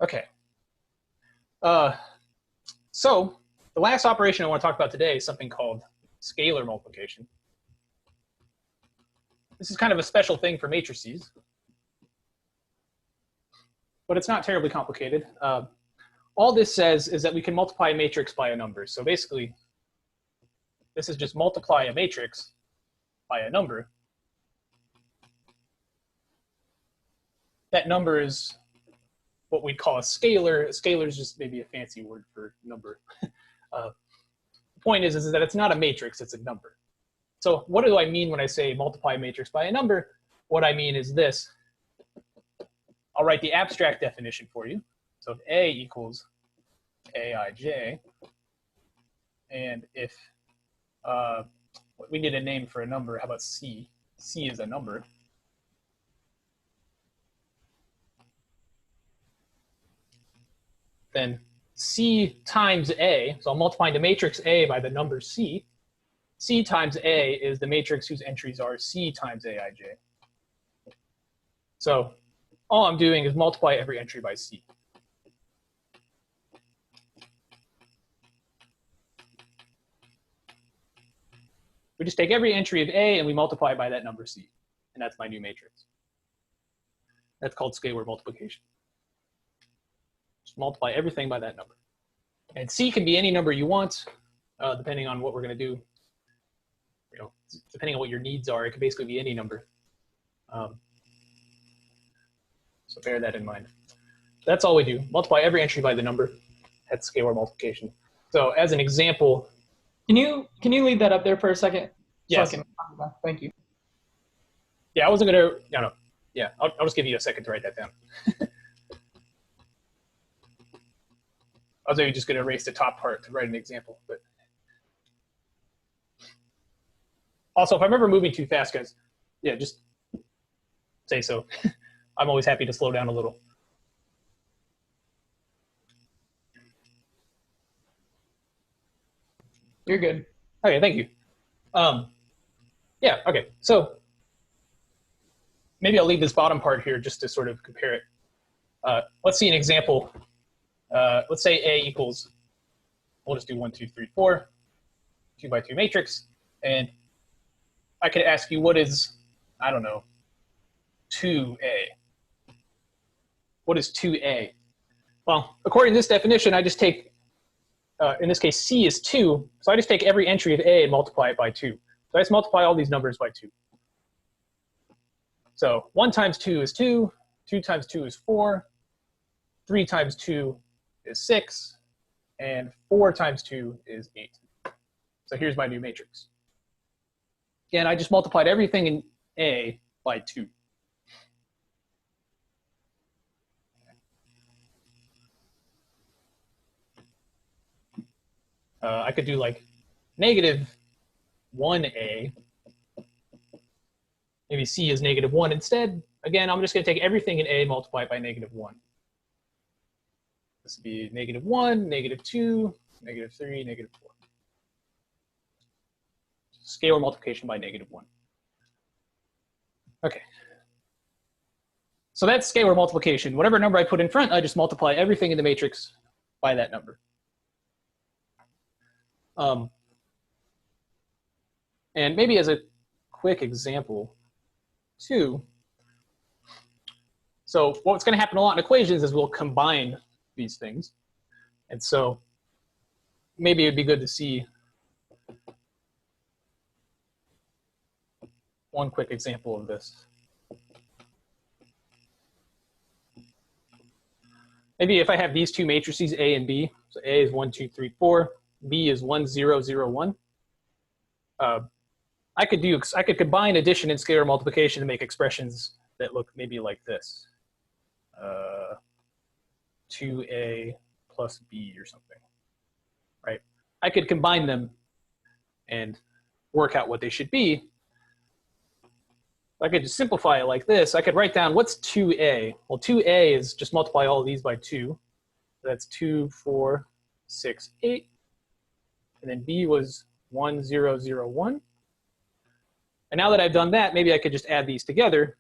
Okay. So the last operation I want to talk about today is something called scalar multiplication. This is kind of a special thing for matrices, but it's not terribly complicated. All this says is that we can multiply a matrix by a number. So basically, this is just multiply a matrix by a number. That number is what we'd call a scalar. A scalar is just maybe a fancy word for number. The point is that it's not a matrix, it's a number. So what do I mean when I say multiply a matrix by a number? What I mean is this. I'll write the abstract definition for you. So if A equals Aij, and if we need a name for a number, how about C? C is a number. Then C times A, so I'm multiplying the matrix A by the number C. C times A is the matrix whose entries are C times Aij. So all I'm doing is multiply every entry by C. We just take every entry of A and we multiply by that number C. And that's my new matrix. That's called scalar multiplication. Just multiply everything by that number. And C can be any number you want, depending on what we're going to do. You know, depending on what your needs are, it could basically be any number. So bear that in mind. That's all we do. Multiply every entry by the number. That's scalar multiplication. So as an example, can you leave that up there for a second? Yes. So thank you. Yeah, I wasn't gonna. No. Yeah, I'll just give you a second to write that down. I was maybe just gonna erase the top part to write an example, but also if I'm ever moving too fast, guys, yeah, just say so. I'm always happy to slow down a little. You're good. Okay, thank you. Yeah, okay, so maybe I'll leave this bottom part here just to sort of compare it. Let's see an example. Let's say A equals, we'll just do 1, 2, 3, 4, 2 by 2 matrix. And I could ask you, what is, I don't know, 2A? What is 2A? Well, according to this definition, I just take, in this case, C is 2. So I just take every entry of A and multiply it by 2. So I just multiply all these numbers by 2. So 1 times 2 is 2. 2 times 2 is 4. 3 times 2 is 6. And 4 times 2 is 8. So here's my new matrix. Again, I just multiplied everything in A by 2. I could do like negative 1A. Maybe C is negative 1 instead. Again, I'm just going to take everything in A, multiply it by negative 1. This would be negative 1, negative 2, negative 3, negative 4. Scalar multiplication by negative 1. Okay. So that's scalar multiplication. Whatever number I put in front, I just multiply everything in the matrix by that number. And maybe as a quick example, too. So what's going to happen a lot in equations is we'll combine these things. And so maybe it'd be good to see one quick example of this. Maybe if I have these two matrices, A and B, so A is 1, 2, 3, 4, B is 1, 0, 0, 1. I could combine addition and scalar multiplication to make expressions that look maybe like this. 2A plus B or something, right? I could combine them and work out what they should be. I could just simplify it like this. I could write down what's 2A. Well, 2A is just multiply all of these by 2. That's 2, 4, 6, 8. And then B was 1, 0, 0, 1. And now that I've done that, maybe I could just add these together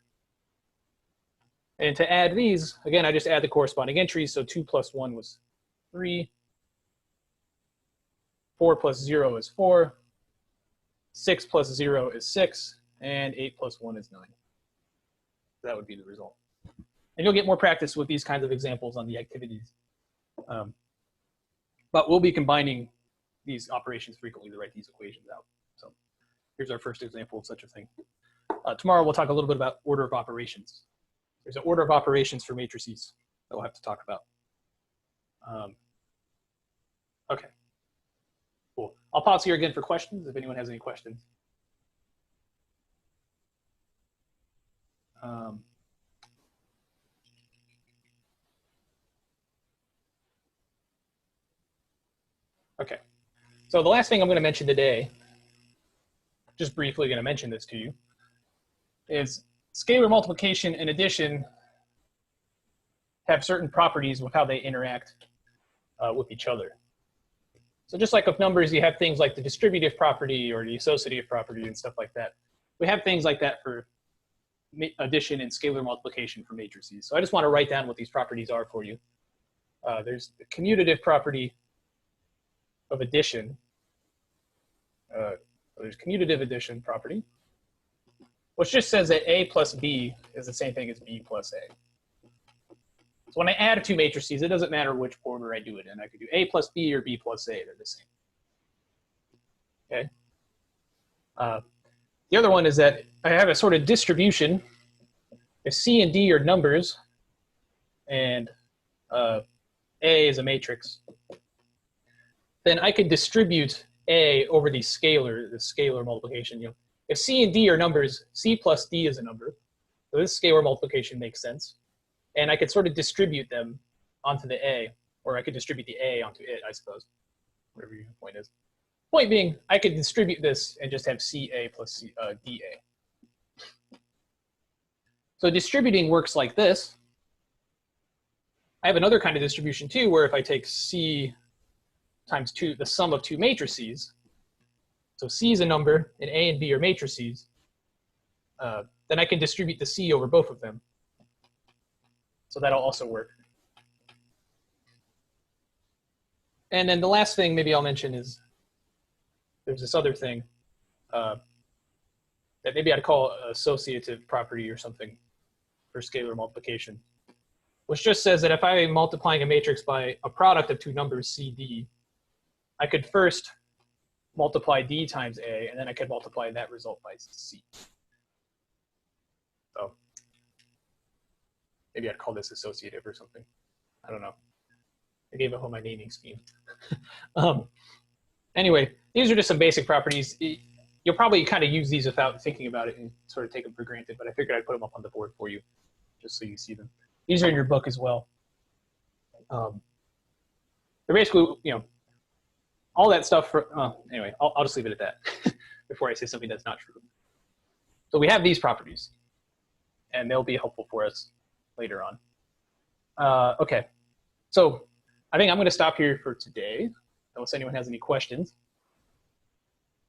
And to add these, again, I just add the corresponding entries. So 2 plus 1 was 3. 4 plus 0 is 4. 6 plus 0 is 6. And 8 plus 1 is 9. That would be the result. And you'll get more practice with these kinds of examples on the activities. But we'll be combining these operations frequently to write these equations out. So here's our first example of such a thing. Tomorrow we'll talk a little bit about order of operations. There's an order of operations for matrices that we'll have to talk about. Okay, cool. I'll pause here again for questions if anyone has any questions. Okay, so the last thing I'm going to mention today, just briefly going to mention this to you, is scalar multiplication and addition have certain properties with how they interact with each other. So just like with numbers, you have things like the distributive property or the associative property and stuff like that. We have things like that for addition and scalar multiplication for matrices. So I just want to write down what these properties are for you. There's the commutative property of addition. There's commutative addition property, which just says that A plus B is the same thing as B plus A. So when I add two matrices, it doesn't matter which order I do it in. I could do A plus B or B plus A. They're the same. Okay. The other one is that I have a sort of distribution. If C and D are numbers, and A is a matrix, then I could distribute A over the scalar multiplication. You know, if C and D are numbers, C plus D is a number. So this scalar multiplication makes sense. And I could sort of distribute them onto the A, or I could distribute the A onto it, I suppose, whatever your point is. Point being, I could distribute this and just have CA plus DA. So distributing works like this. I have another kind of distribution too, where if I take C times 2, the sum of two matrices, so C is a number and A and B are matrices, then I can distribute the C over both of them. So that'll also work. And then the last thing maybe I'll mention is there's this other thing that maybe I'd call associative property or something for scalar multiplication, which just says that if I'm multiplying a matrix by a product of two numbers, C, D, I could first multiply D times A, and then I could multiply that result by C. So maybe I'd call this associative or something. I don't know. I gave up on my naming scheme. Anyway, these are just some basic properties. You'll probably kind of use these without thinking about it and sort of take them for granted, but I figured I'd put them up on the board for you just so you see them. These are in your book as well. They're basically, you know, all that stuff for, anyway, I'll just leave it at that before I say something that's not true. So we have these properties, and they'll be helpful for us later on. Okay, so I think I'm going to stop here for today, unless anyone has any questions.